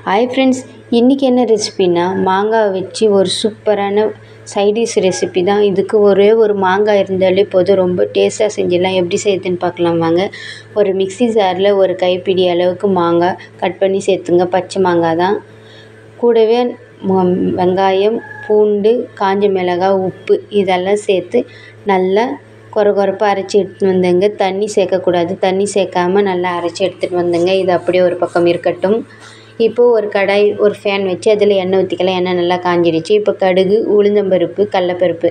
Hi friends, இன்றைக்கி என்ன ரெசிபின்னா மாங்காய் வச்சு ஒரு சூப்பரான சைடிஷ் ரெசிபி தான். இதுக்கு ஒரே ஒரு மாங்காய் இருந்தாலே போதும், ரொம்ப டேஸ்ட்டாக செஞ்சிடலாம். எப்படி செய்யுதுன்னு பார்க்கலாம் வாங்க. ஒரு மிக்ஸி ஜாரில் ஒரு கைப்பிடி அளவுக்கு மாங்காய் கட் பண்ணி சேர்த்துங்க. பச்சை மாங்காய் தான். கூடவே வெங்காயம், பூண்டு, காஞ்ச மிளகாய், உப்பு இதெல்லாம் சேர்த்து நல்லா கொரகொரப்பாக அரைச்சி எடுத்துகிட்டு வந்துங்க. தண்ணி சேர்க்கக்கூடாது. தண்ணி சேர்க்காமல் நல்லா அரைச்சி எடுத்துகிட்டு வந்துங்க. இது அப்படியே ஒரு பக்கம் இருக்கட்டும். இப்போது ஒரு கடாய், ஒரு ஃபேன் வச்சு அதில் எண்ணெய் ஊற்றிக்கலாம். எண்ணெய் நல்லா காஞ்சிடுச்சு. இப்போ கடுகு, உளுந்தம்பருப்பு, கடலப்பருப்பு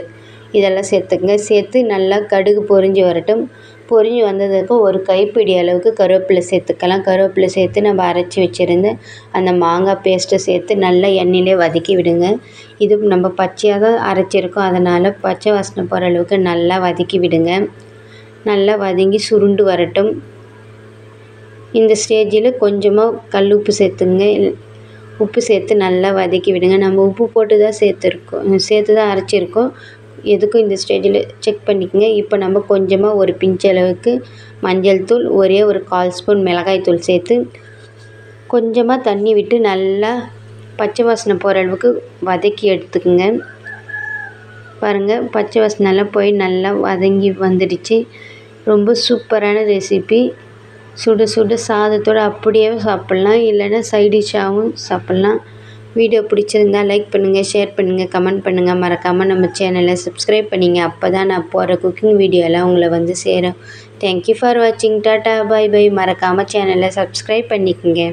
இதெல்லாம் சேர்த்துக்குங்க. சேர்த்து நல்லா கடுகு பொரிஞ்சு வரட்டும். பொரிஞ்சு வந்ததுக்கு ஒரு கைப்பிடி அளவுக்கு கருவேப்பிலை சேர்த்துக்கலாம். கருவேப்பிலை சேர்த்து நம்ம அரைச்சி வச்சுருந்த அந்த மாங்காய் பேஸ்ட்டை சேர்த்து நல்லா எண்ணெயிலே வதக்கி விடுங்க. இது நம்ம பச்சையாக தான் அரைச்சிருக்கோம், அதனால் பச்சை வாசனை போகிற அளவுக்கு நல்லா வதக்கி விடுங்க. நல்லா வதங்கி சுருண்டு வரட்டும். இந்த ஸ்டேஜில் கொஞ்சமாக கல் உப்பு சேர்த்துங்க. உப்பு சேர்த்து நல்லா வதக்கி விடுங்க. நம்ம உப்பு போட்டு தான் சேர்த்து தான் அரைச்சிருக்கோம். எதுக்கும் இந்த ஸ்டேஜில் செக் பண்ணிக்கோங்க. இப்போ நம்ம கொஞ்சமாக ஒரு பிஞ்ச் அளவுக்கு மஞ்சள் தூள், ஒரே ஒரு 1/4 ஸ்பூன் மிளகாய் தூள் சேர்த்து கொஞ்சமாக தண்ணி விட்டு நல்லா பச்சை வாசனை போகிற அளவுக்கு வதக்கி எடுத்துக்கோங்க. பாருங்கள், பச்சை வாசனைலாம் போய் நல்லா வதங்கி வந்துடுச்சு. ரொம்ப சூப்பரான ரெசிபி. சுட சுட சாதத்தோடு அப்படியே சாப்பிட்லாம், இல்லைன்னா சைடிஷ்ஷாகவும் சாப்பிட்லாம். வீடியோ பிடிச்சிருந்தா லைக் பண்ணுங்கள், ஷேர் பண்ணுங்கள், கமெண்ட் பண்ணுங்கள். மறக்காமல் நம்ம சேனலை சப்ஸ்கிரைப் பண்ணிங்க. அப்போ தான் நான் போகிற குக்கிங் வீடியோலாம் உங்களை வந்து சேரும். தேங்க்யூ ஃபார் வாட்சிங். டாட்டா, பை பை. மறக்காமல் சேனலை சப்ஸ்கிரைப் பண்ணிக்கோங்க.